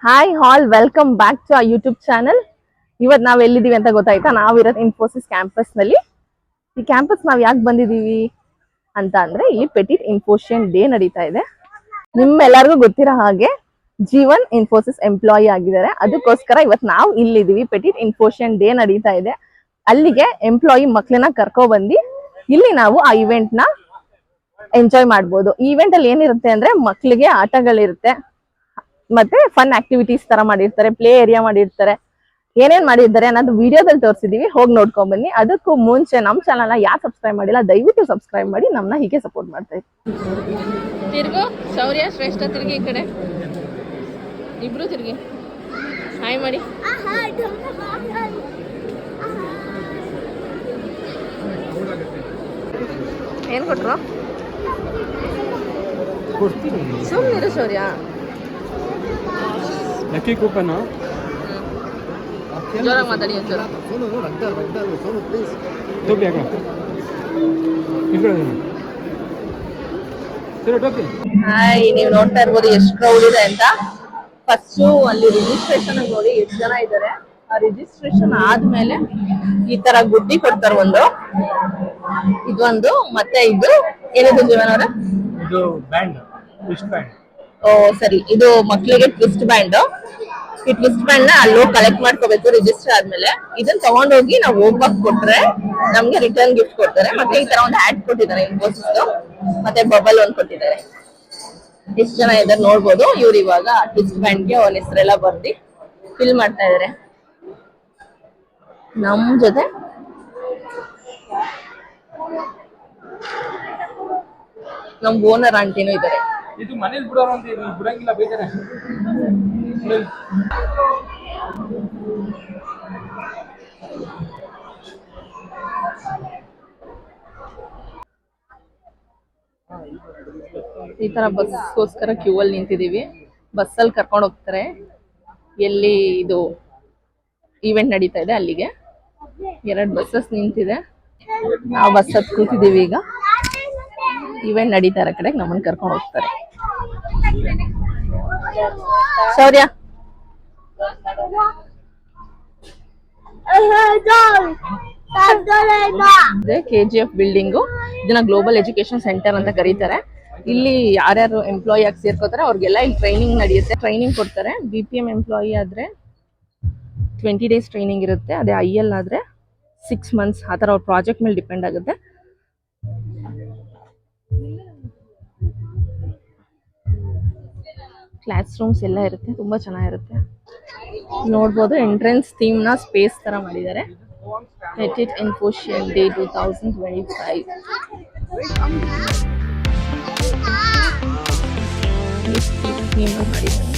Hi all welcome back to a YouTube channel. ಇವತ್ತು ನಾವು ಎಲ್ಲಿದ್ದೀವಿ ಅಂತ ಗೊತ್ತಾಯ್ತಾ? ನಾವಿರೋದು ಇನ್ಫೋಸಿಸ್ ಕ್ಯಾಂಪಸ್ ನಲ್ಲಿ. ಈ ಕ್ಯಾಂಪಸ್ ನಾವು ಯಾಕೆ ಬಂದಿದ್ದೀವಿ ಅಂತ ಅಂದ್ರೆ ಇಲ್ಲಿ ಪೆಟಿಟ್ ಇನ್ಫೋಷಿಯನ್ ಡೇ ನಡೀತಾ ಇದೆ. ನಿಮ್ಮೆಲ್ಲರಿಗೂ ಗೊತ್ತಿರೋ ಹಾಗೆ ಜೀವನ್ ಇನ್ಫೋಸಿಸ್ ಎಂಪ್ಲಾಯಿ ಆಗಿದ್ದಾರೆ. ಅದಕ್ಕೋಸ್ಕರ ಇವತ್ತು ನಾವು ಇಲ್ಲಿದ್ದೀವಿ. ಪೆಟಿಟ್ ಇನ್ಫೋಷಿಯನ್ ಡೇ ನಡೀತಾ ಇದೆ. ಅಲ್ಲಿಗೆ ಎಂಪ್ಲಾಯಿ ಮಕ್ಳನ್ನ ಕರ್ಕೊ ಬಂದು ಇಲ್ಲಿ ನಾವು ಆ ಇವೆಂಟ್ ನ ಎಂಜಾಯ್ ಮಾಡ್ಬೋದು. ಈ ಇವೆಂಟ್ ಅಲ್ಲಿ ಏನಿರುತ್ತೆ ಅಂದ್ರೆ ಮಕ್ಳಿಗೆ ಆಟಗಳಿರುತ್ತೆ, ಮತ್ತೆ ಫನ್ ಆಕ್ಟಿವಿಟೀಸ್ ತರ ಮಾಡಿರ್ತಾರೆ, ಪ್ಲೇ ಏರಿಯಾ ಮಾಡಿರ್ತಾರೆ. ಏನೇನ್ ಮಾಡಿರ್ತಾರೆ ಅನ್ನೋದು ವಿಡಿಯೋದಲ್ಲಿ ತೋರಿಸಿದೀವಿ, ಹೋಗಿ ನೋಡ್ಕೊಂಡ್ ಬನ್ನಿ. ಅದಕ್ಕೂ ಮುಂಚೆ ನಮ್ಮ ಚಾನಲ್ ನ ಯಾರು ಸಬ್ಸ್ಕ್ರೈಬ್ ಮಾಡಿಲ್ಲ ದಯವಿಟ್ಟು ಸಬ್ಸ್ಕ್ರೈಬ್ ಮಾಡಿ, ನಮ್ಮನ್ನ ಹೀಗೆ ಸಪೋರ್ಟ್ ಮಾಡ್ತಾ ಇದ್ದೀವಿ. ತಿರ್ಗು ಶೌರ್ಯ ಶ್ರೇಷ್ಠ, ತಿರ್ಗಿ ಈ ಕಡೆ ಇಬ್ರು ತಿರ್ಗಿ ಹಾಯ್ ಮಾಡಿ. ಏನ್ ಕೊಟ್ರು? ಸುಮ್ಮನಿರು ಶೌರ್ಯ. ಲಕ್ಕಿ ಕೂಪನ್ ಜೋರಾಗಿ ಮಾತಾಡಿ. ಹಾಯ್, ನೀವು ನೋಡ್ತಾ ಇರ್ಬೋದು ಎಷ್ಟು ಕ್ರೌಡ್ ಇದೆ ಅಂತ. ಫಸ್ಟ್ ಅಲ್ಲಿ ರಿಜಿಸ್ಟ್ರೇಷನ್ ನೋಡಿ ಎಷ್ಟು ಜನ ಇದ್ದಾರೆ. ಆ ರಿಜಿಸ್ಟ್ರೇಷನ್ ಆದ್ಮೇಲೆ ಈ ತರ ಗುಡ್ಡಿ ಕೊಡ್ತಾರೆ. ಇದೊಂದು, ಮತ್ತೆ ಇದು ಏನಿದು ಜೀವನ ಅವರ? ಇದು ಬ್ಯಾಂಡ್, ಟ್ವಿಸ್ಟ್ ಬ್ಯಾಂಡ್. ಓ ಸರಿ, ಇದು ಮಕ್ಳಿಗೆ ಟ್ವಿಸ್ಟ್ ಬ್ಯಾಂಡ್. ಈ ಟ್ವಿಸ್ಟ್ ಬ್ಯಾಂಡ್ ನ ಅಲ್ಲಿ ಕಲೆಕ್ಟ್ ಮಾಡ್ಕೋಬೇಕು ರಿಜಿಸ್ಟರ್ ಆದ್ಮೇಲೆ. ಇದನ್ನ ತಗೊಂಡೋಗಿ ನಾವು ಹೋಗ್ಬಾಕ್ ಕೊಟ್ರೆ ನಮ್ಗೆ ರಿಟರ್ನ್ ಗಿಫ್ಟ್ ಕೊಡ್ತಾರೆ. ಮತ್ತೆ ಈ ತರ ಒಂದು ಹ್ಯಾಟ್ ಕೊಟ್ಟಿದ್ದಾರೆ ಇನ್ಫೋಸಿಸ್, ಮತ್ತೆ ಬಬಲ್ ಒಂದ್ ಕೊಟ್ಟಿದ್ದಾರೆ. ಎಷ್ಟು ಜನ ಇದ್ದಾರೆ ನೋಡ್ಬೋದು. ಇವ್ರು ಇವಾಗ ಟ್ವಿಸ್ಟ್ ಬ್ಯಾಂಡ್ ಗೆ ಅವನ ಹೆಸರೆಲ್ಲ ಬರ್ದಿ ಫಿಲ್ ಮಾಡ್ತಾ ಇದಾರೆ. ನಮ್ ಜೊತೆ ನಮ್ ಓನರ್ ಆಂಟಿನೂ ಇದ್ದಾರೆ. ಇದು ಮನೇಲಿ ಬಿಡೋರು ಅಂತ ಬಿಡಂಗಿಲ್ಲ, ಬೇಜಾರೆ. ಈ ತರ ಬಸ್ಗೋಸ್ಕರ ಕ್ಯೂ ಅಲ್ಲಿ ನಿಂತಿದೀವಿ. ಬಸ್ ಅಲ್ಲಿ ಕರ್ಕೊಂಡು ಹೋಗ್ತಾರೆ. ಎಲ್ಲಿ ಇದು ಈವೆಂಟ್ ನಡೀತಾ ಇದೆ ಅಲ್ಲಿಗೆ 2 ಬಸ್ಸಸ್ ನಿಂತಿದೆ. ನಾವು ಬಸ್ ಹತ್ ಕೂತಿದೀವಿ. ಈಗ ಇವೆಂಟ್ ನಡೀತಾ ಇರೋ ಕಡೆ ನಮ್ಮನ್ನ ಕರ್ಕೊಂಡು ಹೋಗ್ತಾರೆ. ಶೌರ್ಯ, KGF ಬಿಲ್ಡಿಂಗು. ಇದನ್ನ ಗ್ಲೋಬಲ್ ಎಜುಕೇಶನ್ ಸೆಂಟರ್ ಅಂತ ಕರೀತಾರೆ. ಇಲ್ಲಿ ಯಾರ್ಯಾರು ಎಂಪ್ಲಾಯಿ ಆಗಿ ಸೇರ್ಕೋತಾರೆ ಅವ್ರಿಗೆಲ್ಲ ಇಲ್ಲಿ ಟ್ರೈನಿಂಗ್ ನಡೆಯುತ್ತೆ, ಟ್ರೈನಿಂಗ್ ಕೊಡ್ತಾರೆ. BPM ಎಂಪ್ಲಾಯಿ ಆದ್ರೆ 20 days ಟ್ರೈನಿಂಗ್ ಇರುತ್ತೆ. ಅದೇ IL ಆದ್ರೆ 6 months. ಆ ಥರ ಅವ್ರ ಪ್ರಾಜೆಕ್ಟ್ ಮೇಲೆ ಡಿಪೆಂಡ್ ಆಗುತ್ತೆ. ಕ್ಲಾಸ್ ರೂಮ್ಸ್ ಎಲ್ಲ ಇರುತ್ತೆ, ತುಂಬಾ ಚೆನ್ನಾಗಿರುತ್ತೆ. ನೋಡ್ಬೋದು ಎಂಟ್ರೆನ್ಸ್ ಥೀಮ್ ನ ಸ್ಪೇಸ್ ತರ ಮಾಡಿದ್ದಾರೆ. ಪೆಟಿಟ್ ಇನ್ಫೋಷಿಯನ್ ಡೇ 2025 ಥೀಮ್ ಮಾಡಿದ್ದಾರೆ.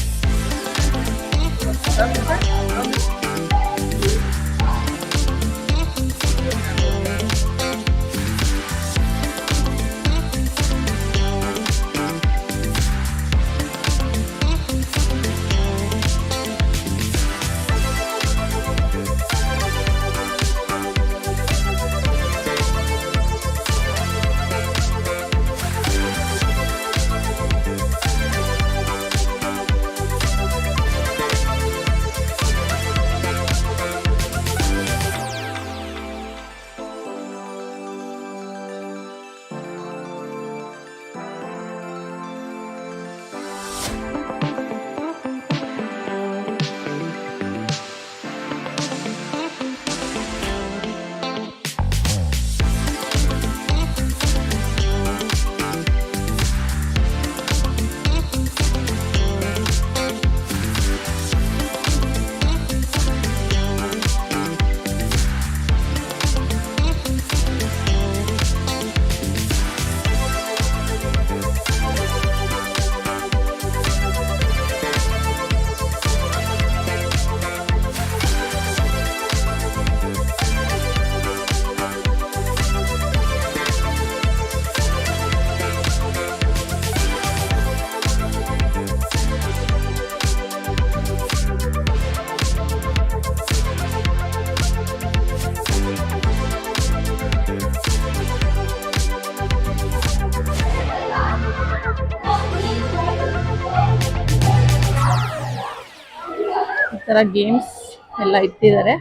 ತರ ಗೇಮ್ಸ್ ಎಲ್ಲ ಇಟ್ಟಿದ್ದಾರೆ.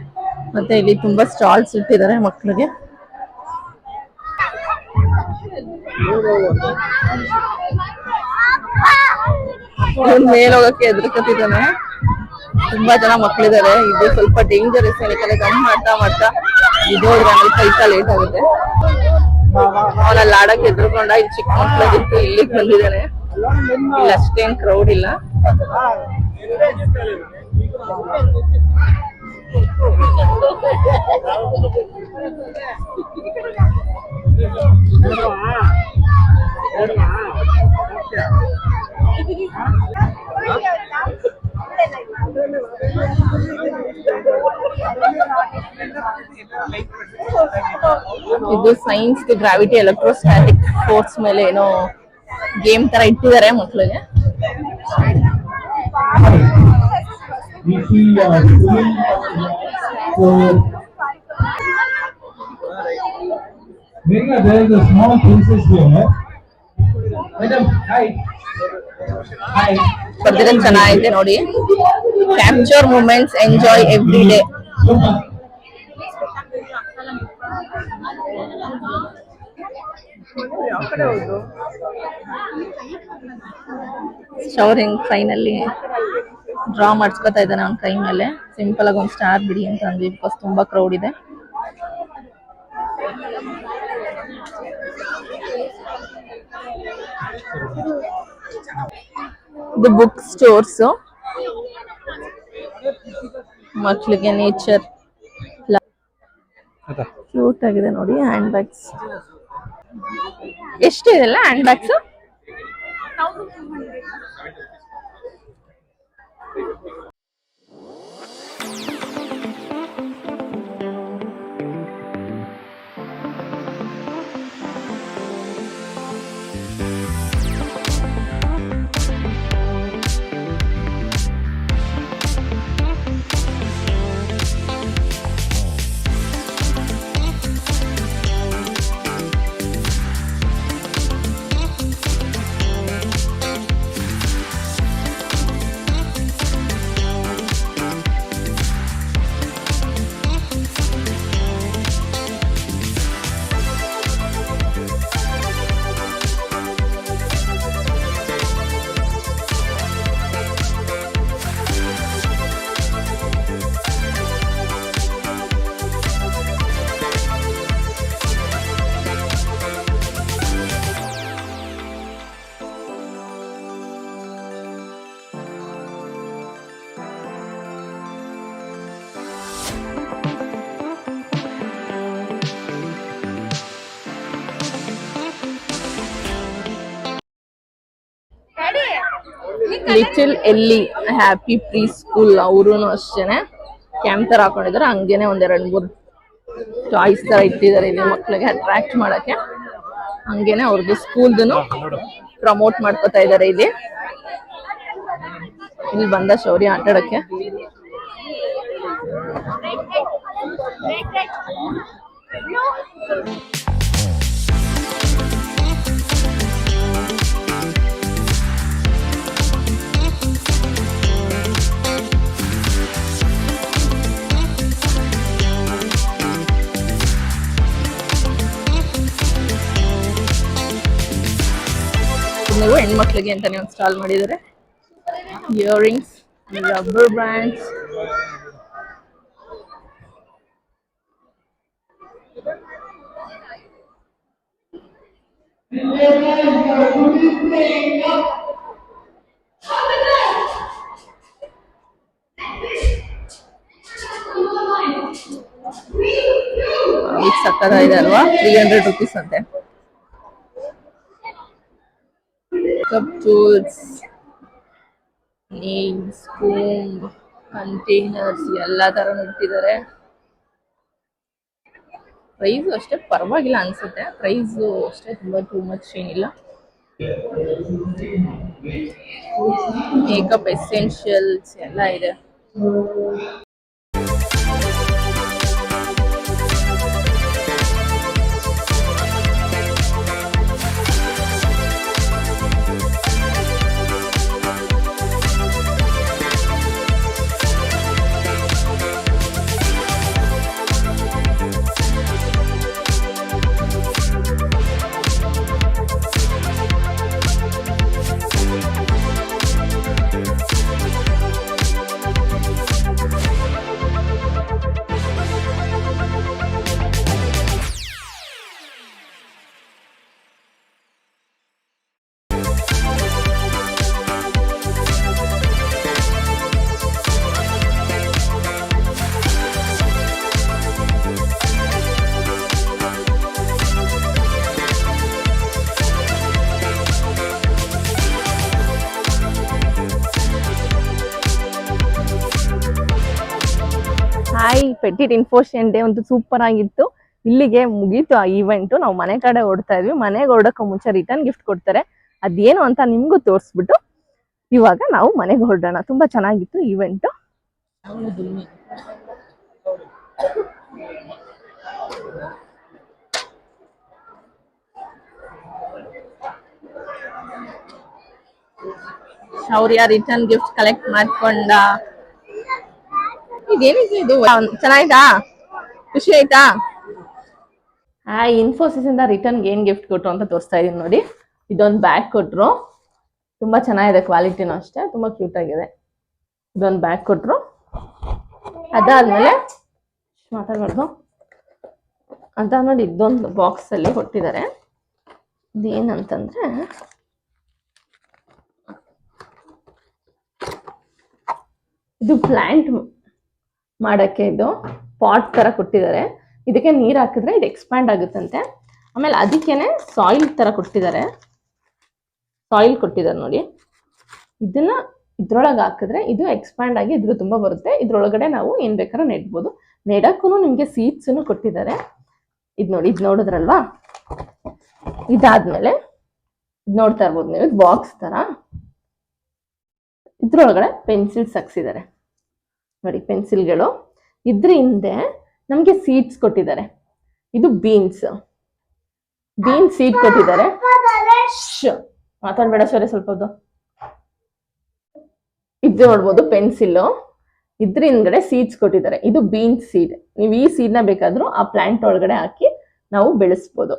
ಮತ್ತೆ ಇಲ್ಲಿ ತುಂಬಾ ಸ್ಟಾಲ್ಸ್ ಇಟ್ಟಿದ್ದಾರೆ ಮಕ್ಕಳಿಗೆ. ಮೇಲ್ ಹೋಗಕ್ಕೆ ಎದುರ್ಕತ್ತಿದ್ದಾನೆ. ತುಂಬಾ ಜನ ಮಕ್ಕಳಿದ್ದಾರೆ. ಇದು ಸ್ವಲ್ಪ ಡೇಂಜರಸ್, ಯಾಕಂದ್ರೆ ಗಮ್ ಮಾಡ್ತಾ ಮಾಡ್ತಾ ಇದೋದ್ರೆ ಆಮೇಲೆ ಕೈ ಕಾಲು ಲೇಟ್ ಆಗುತ್ತೆ. ಅವನಲ್ಲಿ ಆಡಕ್ಕೆ ಎದುರ್ಕೊಂಡ. ಇಲ್ಲಿ ಚಿಕ್ಕ ಮಕ್ಳಿಗಿತ್ತು, ಇಲ್ಲಿಗೆ ಬಂದಿದ್ದಾನೆ. ಇಲ್ಲಿ ಅಷ್ಟೇನ್ ಕ್ರೌಡ್ ಇಲ್ಲ. ಇದು ಸೈನ್ಸ್ ಗ್ರಾವಿಟಿ ಎಲೆಕ್ಟ್ರೋಸ್ಟಾಟಿಕ್ ಫೋರ್ಸ್ ಮೇಲೆ ಏನೋ ಗೇಮ್ ತರ ಇಟ್ಟಿದ್ದಾರೆ ಮಕ್ಕಳಿಗೆ. ಬರ್ದಿರೋ ಚೆನ್ನಾಗಿದೆ ನೋಡಿ. Capture moments, enjoy every day. Showering finally draw ಮಾಡಿಸ್ಕೊತಾ ಇದ್ದಾನೆ ಅವನ ಕೈ ಮೇಲೆ. ಸಿಂಪಲ್ ಆಗಿ ಒಂದು ಸ್ಟಾರ್ ಬಿಡಿ ಅಂತ ಅಂದ್ವಿ, ಬಿಕಾಸ್ ತುಂಬಾ ಕ್ರೌಡ್ ಇದೆ. ಇದು ಬುಕ್ ಸ್ಟೋರ್ಸ್, ಮಕ್ಕಳಿಗೆ ನೇಚರ್ ಕ್ಯೂಟ್ ಆಗಿದೆ ನೋಡಿ. ಹ್ಯಾಂಡ್ ಬ್ಯಾಗ್ಸ್ ಎಷ್ಟು ಇದೆಲ್ಲ ಹ್ಯಾಂಡ್ ಬ್ಯಾಗ್ಸ್? ಲಿಟಲ್ ಎಲ್ಲಿ ಹ್ಯಾಪಿ ಪ್ರೀ ಸ್ಕೂಲ್, ಅವರು ಅಷ್ಟೇನೆ ಕ್ಯಾಂಪ್ ತರ ಹಾಕೊಂಡಿದ್ದಾರೆ. ಹಂಗೇನೆ ಒಂದ್ 2-3 ಟಾಯ್ಸ್ ತರ ಇಟ್ಟಿದ್ದಾರೆ ಇಲ್ಲಿ ಮಕ್ಳಿಗೆ ಅಟ್ರಾಕ್ಟ್ ಮಾಡಕ್ಕೆ. ಹಂಗೇನೆ ಅವ್ರದ್ದು ಸ್ಕೂಲ್ದನು ಪ್ರಮೋಟ್ ಮಾಡ್ಕೊತಾ ಇದ್ದಾರೆ. ಇಲ್ಲಿ ಬಂದ ಶೌರ್ಯ ಆಟಾಡಕ್ಕೆ. ನೀವು ಹೆಣ್ಮಕ್ಳಿಗೆ ಅಂತಾನೆ ಒಂದು ಸ್ಟಾಲ್ ಮಾಡಿದ್ದಾರೆ. ಇಯರಿಂಗ್ಸ್, ರಬ್ಬರ್ ಬ್ಯಾಂಡ್ಸ್, ಸಕ್ಕತ್ತಾಗಿದೆ ಅಲ್ವಾ? 300 rupees ಅಂತೆ. ಕಪ್ ಟೂಲ್ಸ್, ನೇಲ್ಸ್, ಕೂಂಬ್, ಕಂಟೈನರ್ಸ್ ಎಲ್ಲ ತರ ಇಟ್ಟಿದ್ದಾರೆ. ಪ್ರೈಸ್ ಅಷ್ಟೇ ಪರವಾಗಿಲ್ಲ ಅನ್ಸುತ್ತೆ. ಪ್ರೈಸ್ ಅಷ್ಟೇ ತುಂಬಾ ಟೂ ಮಚ್ ಏನಿಲ್ಲ. ಮೇಕಪ್ ಎಸೆನ್ಷಿಯಲ್ಸ್ ಎಲ್ಲ ಇದೆ. ಹಾಯ್, ಪೆಟಿಟ್ ಇನ್ಫೋಷನ್ ಡೇ ಒಂದು ಸೂಪರ್ ಆಗಿತ್ತು. ಇಲ್ಲಿಗೆ ಮುಗೀತು ಆ ಈವೆಂಟ್. ನಾವು ಮನೆ ಕಡೆ ಹೊರಡ್ತಾ ಇದ್ವಿ. ಮನೆಗೆ ಹೊರಡೋಕೆ ಮುಂಚೆ ರಿಟರ್ನ್ ಗಿಫ್ಟ್ ಕೊಡ್ತಾರೆ. ಅದೇನು ಅಂತ ನಿಮ್ಗೂ ತೋರಿಸ್ಬಿಟ್ಟು ಇವಾಗ ನಾವು ಮನೆಗೆ ಹೊರಡೋಣ. ತುಂಬಾ ಚೆನ್ನಾಗಿತ್ತು ಈವೆಂಟ್. ಶೌರ್ಯ ರಿಟರ್ನ್ ಗಿಫ್ಟ್ ಕಲೆಕ್ಟ್ ಮಾಡ್ಕೊಂಡ. ಇದೇನಿದೆ ಇದು? ಚೆನ್ನಾಯ್ತಾ? ಖುಷಿ ಆಯ್ತಾ? ಇನ್ಫೋಸಿಸ್ ಇಂದ ರಿಟರ್ನ್ ಏನ್ ಗಿಫ್ಟ್ ಕೊಟ್ರು ಅಂತ ತೋರಿಸ್ತಾ ಇದೀನಿ ನೋಡಿ. ಇದೊಂದು ಬ್ಯಾಗ್ ಕೊಟ್ರು, ತುಂಬಾ ಚೆನ್ನಾಗಿದೆ, ಕ್ವಾಲಿಟಿನೂ ಅಷ್ಟೇ, ತುಂಬಾ ಕ್ಯೂಟ್ ಆಗಿದೆ. ಇದೊಂದು ಬ್ಯಾಗ್ ಕೊಟ್ರು. ಅದಾದ್ಮೇಲೆ ಮಾತಾಡ್ಬಾರ್ದು. ಅದಾದ್ಮೇಲೆ ಇದೊಂದು ಬಾಕ್ಸ್ ಅಲ್ಲಿ ಕೊಟ್ಟಿದ್ದಾರೆ. ಇದೇನಂತಂದ್ರೆ ಇದು ಪ್ಲಾಂಟ್ ಮಾಡಕ್ಕೆ, ಇದು ಪಾಟ್ ತರ ಕೊಟ್ಟಿದ್ದಾರೆ. ಇದಕ್ಕೆ ನೀರ್ ಹಾಕಿದ್ರೆ ಇದು ಎಕ್ಸ್ಪ್ಯಾಂಡ್ ಆಗುತ್ತಂತೆ. ಆಮೇಲೆ ಅದಕ್ಕೇನೆ ಸಾಯಿಲ್ ತರ ಕೊಟ್ಟಿದ್ದಾರೆ. ಸಾಯಿಲ್ ಕೊಟ್ಟಿದ್ದಾರೆ ನೋಡಿ. ಇದನ್ನ ಇದ್ರೊಳಗೆ ಹಾಕಿದ್ರೆ ಇದು ಎಕ್ಸ್ಪ್ಯಾಂಡ್ ಆಗಿ ಇದ್ರ ತುಂಬಾ ಬರುತ್ತೆ. ಇದ್ರೊಳಗಡೆ ನಾವು ಏನ್ ಬೇಕಾದ್ರೂ ನೆಡ್ಬೋದು. ನೆಡಕ್ಕೂ ನಿಮ್ಗೆ ಸೀಡ್ಸ್ ಕೊಟ್ಟಿದ್ದಾರೆ. ಇದ್ ನೋಡಿ, ಇದ್ ನೋಡಿದ್ರಲ್ವಾ? ಇದಾದ್ಮೇಲೆ ಇದ್ ನೋಡ್ತಾ ಇರ್ಬೋದು ನೀವು, ಬಾಕ್ಸ್ ತರ. ಇದ್ರೊಳಗಡೆ ಪೆನ್ಸಿಲ್ಸ್ ಹಾಕ್ಸಿದ್ದಾರೆ ನೋಡಿ, ಪೆನ್ಸಿಲ್ಗಳು. ಇದ್ರ ಹಿಂದೆ ನಮ್ಗೆ ಸೀಡ್ಸ್ ಕೊಟ್ಟಿದ್ದಾರೆ. ಇದು ಬೀನ್ಸ್ ಸೀಡ್ ಕೊಟ್ಟಿದ್ದಾರೆ. ಮಾತಾಡ್ಬೇಡ ಸರಿ, ಸ್ವಲ್ಪ ಹೊತ್ತು. ಇದು ನೋಡ್ಬೋದು ಪೆನ್ಸಿಲ್. ಇದ್ರ ಹಿಂದ್ಗಡೆ ಸೀಡ್ಸ್ ಕೊಟ್ಟಿದ್ದಾರೆ. ಇದು ಬೀನ್ಸ್ ಸೀಡ್. ನೀವು ಈ ಸೀಡ್ನ ಬೇಕಾದ್ರೂ ಆ ಪ್ಲಾಂಟ್ ಒಳಗಡೆ ಹಾಕಿ ನಾವು ಬೆಳೆಸ್ಬೋದು.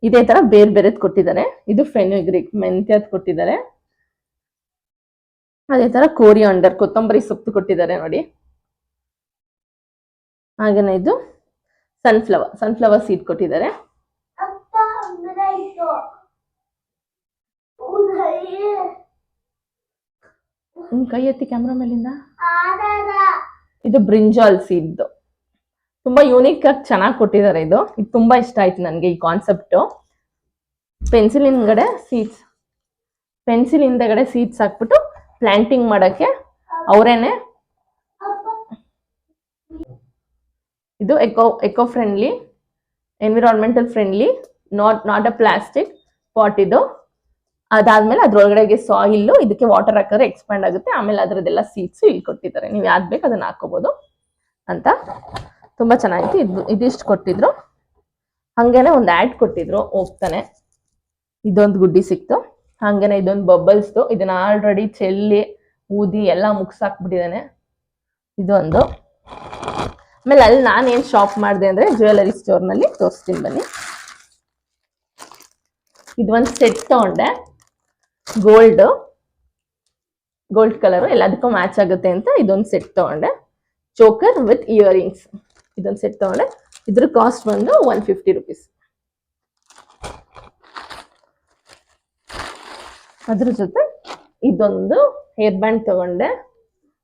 ಇದೇ ತರ ಬೇರೆ ಬೇರೆದ್ ಕೊಟ್ಟಿದ್ದಾರೆ. ಇದು ಫೆನುಗ್ರಿಕ್, ಮೆಂತ್ಯದ್ ಕೊಟ್ಟಿದ್ದಾರೆ. ಅದೇ ತರ ಕೋರಿಯಾಂಡರ್, ಕೊತ್ತಂಬರಿ ಸೊಪ್ಪು ಕೊಟ್ಟಿದ್ದಾರೆ ನೋಡಿ. ಹಾಗೇನೆ ಇದು ಸನ್ಫ್ಲವರ್ ಸೀಡ್ ಕೊಟ್ಟಿದ್ದಾರೆ. ಕೈ ಎತ್ತಿ ಕ್ಯಾಮ್ರಾ ಮೇಲಿಂದ. ಇದು ಬ್ರಿಂಜಾಲ್ ಸೀಡ್. ತುಂಬಾ ಯೂನಿಕ್ ಆಗಿ ಚೆನ್ನಾಗಿ ಕೊಟ್ಟಿದ್ದಾರೆ. ಇದು ತುಂಬಾ ಇಷ್ಟ ಆಯ್ತು ನನ್ಗೆ ಈ ಕಾನ್ಸೆಪ್ಟ್. ಪೆನ್ಸಿಲ್ ಹಿಂದೆಗಡೆ ಸೀಡ್ಸ್ ಹಾಕ್ಬಿಟ್ಟು ಪ್ಲಾಂಟಿಂಗ್ ಮಾಡಕ್ಕೆ ಅವರೇನೆ. ಇದು eco friendly, environmental friendly, not a plastic pot ಇದು. ಅದಾದ್ಮೇಲೆ ಅದ್ರೊಳಗಡೆಗೆ ಸಾಯಿಲ್, ಇದಕ್ಕೆ ವಾಟರ್ ಹಾಕಿದ್ರೆ ಎಕ್ಸ್ಪ್ಯಾಂಡ್ ಆಗುತ್ತೆ. ಆಮೇಲೆ ಅದ್ರದ್ದೆಲ್ಲ ಸೀಡ್ಸ್ ಇಲ್ಲಿ ಕೊಟ್ಟಿದ್ದಾರೆ. ನೀವು ಯಾವ್ದು ಬೇಕು ಅದನ್ನ ಹಾಕೋಬಹುದು ಅಂತ. ತುಂಬಾ ಚೆನ್ನಾಗಿತ್ತು. ಇದಿಷ್ಟು ಕೊಟ್ಟಿದ್ರು. ಹಂಗೇನೆ ಒಂದು ಆಡ್ ಕೊಟ್ಟಿದ್ರು ಹೋಗ್ತಾನೆ. ಇದೊಂದು ಗುಡ್ಡಿ ಸಿಕ್ತು. ಹಂಗೇನೆ ಇದೊಂದು ಬಬಲ್ಸ್ದು. ಇದನ್ನ ಆಲ್ರೆಡಿ ಚೆಲ್ಲಿ ಊದಿ ಎಲ್ಲ ಮುಗ್ಸಾಕ್ಬಿಟ್ಟಿದ್ದಾನೆ. ಇದೊಂದು. ಆಮೇಲೆ ಅಲ್ಲಿ ನಾನೇನ್ ಶಾಪ್ ಮಾಡಿದೆ ಅಂದ್ರೆ ಜ್ಯುವೆಲರಿ ಸ್ಟೋರ್ ನಲ್ಲಿ ತೋರಿಸ್ತೀನಿ ಬನ್ನಿ. ಇದೊಂದು ಸೆಟ್ ತಗೊಂಡೆ, ಗೋಲ್ಡ್ ಕಲರ್ ಎಲ್ಲದಕ್ಕೂ ಮ್ಯಾಚ್ ಆಗುತ್ತೆ ಅಂತ ಇದೊಂದು ಸೆಟ್ ತಗೊಂಡೆ. ಚೋಕರ್ ವಿತ್ ಇಯರಿಂಗ್ಸ್ ಇದೊಂದು ಸೆಟ್ ತಗೊಂಡೆ. ಇದ್ರ ಕಾಸ್ಟ್ ಬಂದು 150 rupees. ಅದ್ರ ಜೊತೆ ಇದೊಂದು ಹೇರ್ ಬ್ಯಾಂಡ್ ತಗೊಂಡೆ.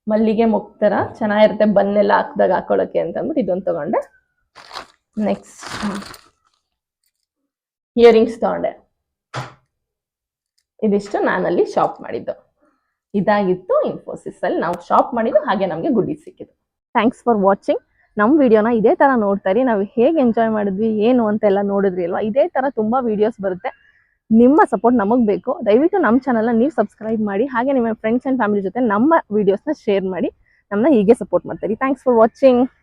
ಮಲ್ಲಿಗೆ ಮೊಗ್ತರ ಚೆನ್ನಾಗಿರುತ್ತೆ, ಬನ್ನೆಲ್ಲ ಹಾಕ್ದಾಗ ಹಾಕೊಳ್ಳೋಕೆ ಅಂತ ಅಂದ್ಬಿಟ್ಟು ಇದೊಂದು ತಗೊಂಡೆ. ನೆಕ್ಸ್ಟ್ ಇಯರಿಂಗ್ಸ್ ತಗೊಂಡೆ. ಇದಿಷ್ಟು ನಾನಲ್ಲಿ ಶಾಪ್ ಮಾಡಿದ್ದು. ಇದಾಗಿತ್ತು ಇನ್ಫೋಸಿಸ್ ಅಲ್ಲಿ ನಾವು ಶಾಪ್ ಮಾಡಿದ್ದು. ಹಾಗೆ ನಮಗೆ ಗುಡ್ಡಿ ಸಿಕ್ಕಿದ್ದು. Thanks for watching. ನಮ್ಮ ವಿಡಿಯೋನ ಇದೇ ತರ ನೋಡ್ತಾ ಇರಿ. ನಾವು ಹೇಗೆ ಎಂಜಾಯ್ ಮಾಡಿದ್ವಿ ಏನು ಅಂತೆಲ್ಲ ನೋಡಿದ್ರಿ ಅಲ್ವಾ? ಇದೇ ತರ ತುಂಬಾ ವಿಡಿಯೋಸ್ ಬರುತ್ತೆ. ನಿಮ್ಮ ಸಪೋರ್ಟ್ ನಮಗೆ ಬೇಕು. ದಯವಿಟ್ಟು ನಮ್ಮ ಚಾನಲ್ನ ನೀವು ಸಬ್ಸ್ಕ್ರೈಬ್ ಮಾಡಿ. ಹಾಗೆ ನಿಮ್ಮ ಫ್ರೆಂಡ್ಸ್ ಅಂಡ್ ಫ್ಯಾಮಿಲಿ ಜೊತೆ ನಮ್ಮ ವಿಡಿಯೋಸ್ನ ಶೇರ್ ಮಾಡಿ. ನಮ್ಮನ್ನ ಹೀಗೆ ಸಪೋರ್ಟ್ ಮಾಡ್ತೀರಿ. Thanks for watching.